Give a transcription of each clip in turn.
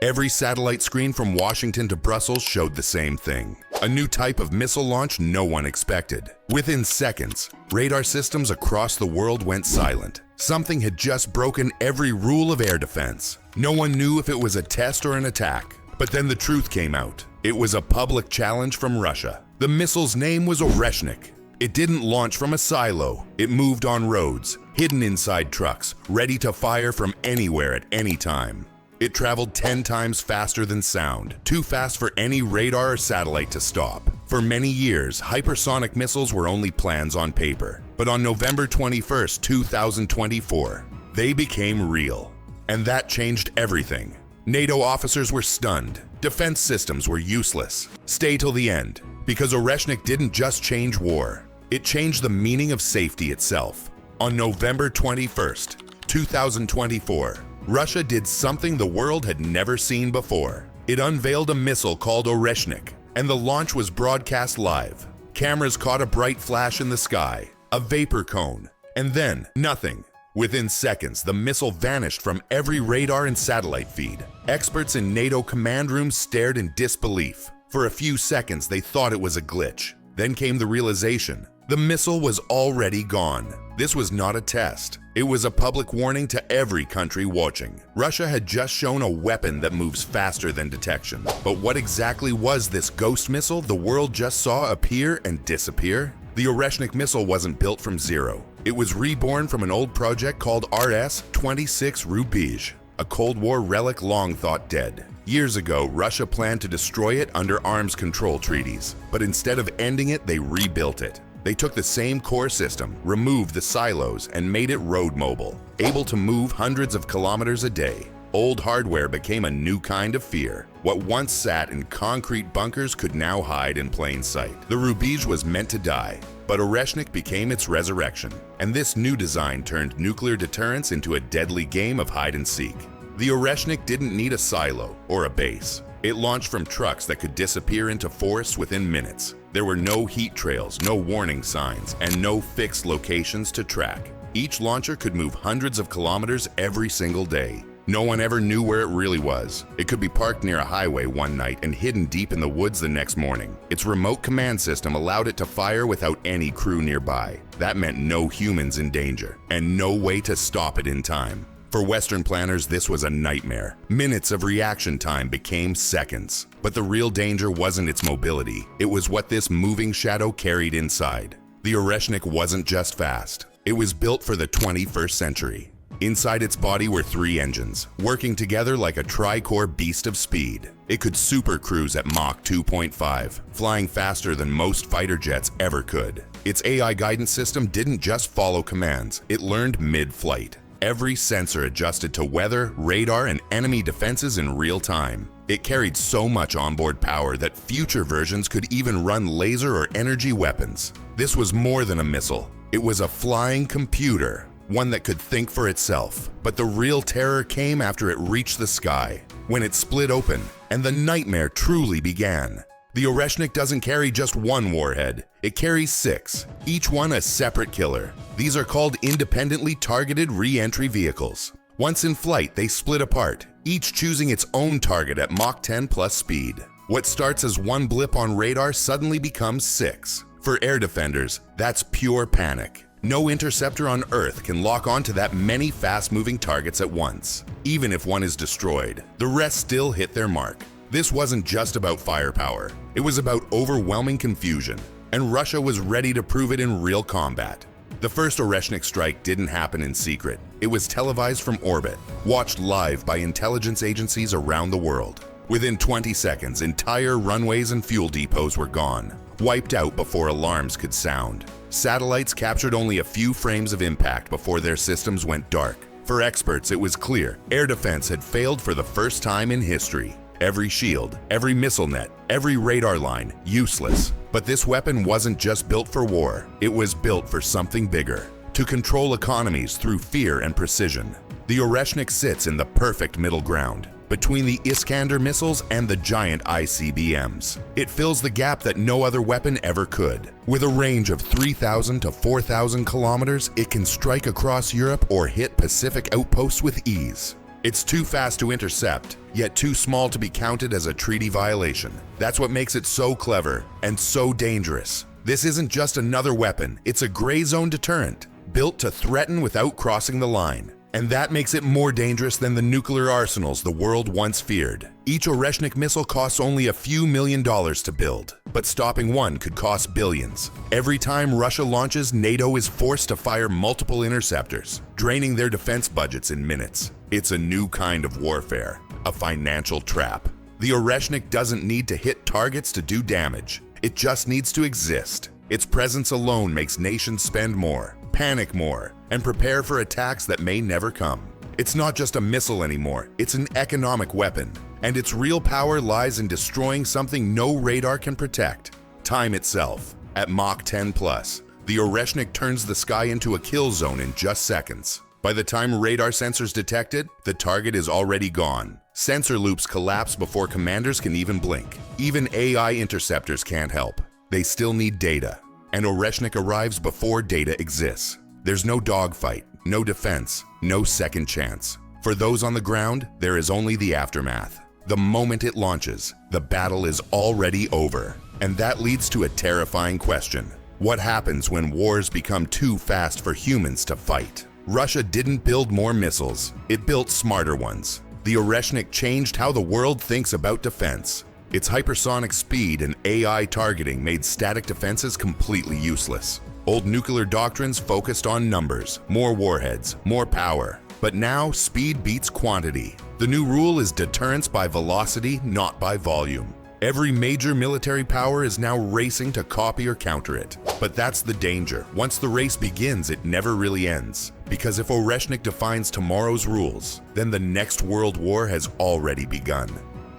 Every satellite screen from Washington to Brussels showed the same thing. A new type of missile launch no one expected. Within seconds, radar systems across the world went silent. Something had just broken every rule of air defense. No one knew if it was a test or an attack. But then the truth came out. It was a public challenge from Russia. The missile's name was Oreshnik. It didn't launch from a silo. It moved on roads, hidden inside trucks, ready to fire from anywhere at any time. It traveled 10 times faster than sound, too fast for any radar or satellite to stop. For many years, hypersonic missiles were only plans on paper. But on November 21st, 2024, they became real. And that changed everything. NATO officers were stunned. Defense systems were useless. Stay till the end, because Oreshnik didn't just change war. It changed the meaning of safety itself. On November 21st, 2024, Russia did something the world had never seen before. It unveiled a missile called Oreshnik, and the launch was broadcast live. Cameras caught a bright flash in the sky, a vapor cone, and then nothing. Within seconds, the missile vanished from every radar and satellite feed. Experts in NATO command rooms stared in disbelief. For a few seconds, they thought it was a glitch. Then came the realization. The missile was already gone. This was not a test. It was a public warning to every country watching. Russia had just shown a weapon that moves faster than detection. But what exactly was this ghost missile the world just saw appear and disappear? The Oreshnik missile wasn't built from zero. It was reborn from an old project called RS-26 Rubizh, a Cold War relic long thought dead. Years ago, Russia planned to destroy it under arms control treaties. But instead of ending it, they rebuilt it. They took the same core system, removed the silos, and made it road mobile, able to move hundreds of kilometers a day. Old hardware became a new kind of fear. What once sat in concrete bunkers could now hide in plain sight. The Rubizh was meant to die, but Oreshnik became its resurrection. And this new design turned nuclear deterrence into a deadly game of hide and seek. The Oreshnik didn't need a silo or a base. It launched from trucks that could disappear into forests within minutes. There were no heat trails, no warning signs, and no fixed locations to track. Each launcher could move hundreds of kilometers every single day. No one ever knew where it really was. It could be parked near a highway one night and hidden deep in the woods the next morning. Its remote command system allowed it to fire without any crew nearby. That meant no humans in danger, and no way to stop it in time. For Western planners, this was a nightmare. Minutes of reaction time became seconds. But the real danger wasn't its mobility. It was what this moving shadow carried inside. The Oreshnik wasn't just fast. It was built for the 21st century. Inside its body were 3 engines, working together like a tri-core beast of speed. It could super cruise at Mach 2.5, flying faster than most fighter jets ever could. Its AI guidance system didn't just follow commands, it learned mid-flight. Every sensor adjusted to weather, radar, and enemy defenses in real time. It carried so much onboard power that future versions could even run laser or energy weapons. This was more than a missile. It was a flying computer, one that could think for itself. But the real terror came after it reached the sky, when it split open, and the nightmare truly began. The Oreshnik doesn't carry just one warhead, it carries 6, each one a separate killer. These are called independently targeted re-entry vehicles. Once in flight, they split apart, each choosing its own target at Mach 10 plus speed. What starts as one blip on radar suddenly becomes 6. For air defenders, that's pure panic. No interceptor on Earth can lock onto that many fast-moving targets at once. Even if one is destroyed, the rest still hit their mark. This wasn't just about firepower. It was about overwhelming confusion, and Russia was ready to prove it in real combat. The first Oreshnik strike didn't happen in secret. It was televised from orbit, watched live by intelligence agencies around the world. Within 20 seconds, entire runways and fuel depots were gone, wiped out before alarms could sound. Satellites captured only a few frames of impact before their systems went dark. For experts, it was clear air defense had failed for the first time in history. Every shield, every missile net, every radar line, useless. But this weapon wasn't just built for war. It was built for something bigger, to control economies through fear and precision. The Oreshnik sits in the perfect middle ground, between the Iskander missiles and the giant ICBMs. It fills the gap that no other weapon ever could. With a range of 3,000 to 4,000 kilometers, it can strike across Europe or hit Pacific outposts with ease. It's too fast to intercept, yet too small to be counted as a treaty violation. That's what makes it so clever and so dangerous. This isn't just another weapon, it's a gray zone deterrent, built to threaten without crossing the line. And that makes it more dangerous than the nuclear arsenals the world once feared. Each Oreshnik missile costs only a few $1 million to build, but stopping one could cost billions. Every time Russia launches, NATO is forced to fire multiple interceptors, draining their defense budgets in minutes. It's a new kind of warfare, a financial trap. The Oreshnik doesn't need to hit targets to do damage. It just needs to exist. Its presence alone makes nations spend more, panic more, and prepare for attacks that may never come. It's not just a missile anymore, it's an economic weapon, and its real power lies in destroying something no radar can protect: time itself. At Mach 10+, the Oreshnik turns the sky into a kill zone in just seconds. By the time radar sensors detect it, the target is already gone. Sensor loops collapse before commanders can even blink. Even AI interceptors can't help. They still need data, and Oreshnik arrives before data exists. There's no dogfight, no defense, no second chance. For those on the ground, there is only the aftermath. The moment it launches, the battle is already over. And that leads to a terrifying question. What happens when wars become too fast for humans to fight? Russia didn't build more missiles, it built smarter ones. The Oreshnik changed how the world thinks about defense. Its hypersonic speed and AI targeting made static defenses completely useless. Old nuclear doctrines focused on numbers, more warheads, more power. But now, speed beats quantity. The new rule is deterrence by velocity, not by volume. Every major military power is now racing to copy or counter it. But that's the danger. Once the race begins, it never really ends. Because if Oreshnik defines tomorrow's rules, then the next world war has already begun.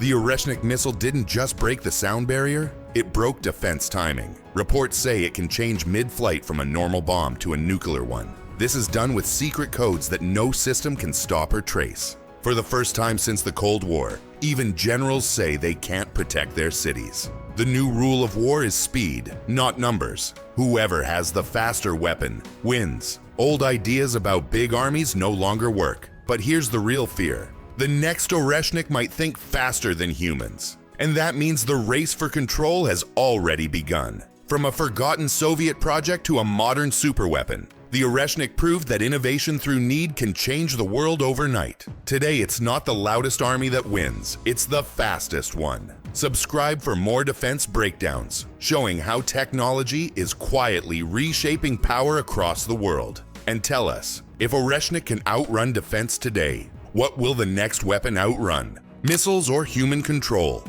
The Oreshnik missile didn't just break the sound barrier, it broke defense timing. Reports say it can change mid-flight from a normal bomb to a nuclear one. This is done with secret codes that no system can stop or trace. For the first time since the Cold War, even generals say they can't protect their cities. The new rule of war is speed, not numbers. Whoever has the faster weapon wins. Old ideas about big armies no longer work. But here's the real fear. The next Oreshnik might think faster than humans. And that means the race for control has already begun. From a forgotten Soviet project to a modern superweapon, the Oreshnik proved that innovation through need can change the world overnight. Today, it's not the loudest army that wins, it's the fastest one. Subscribe for more defense breakdowns, showing how technology is quietly reshaping power across the world. And tell us, if Oreshnik can outrun defense today, what will the next weapon outrun? Missiles or human control?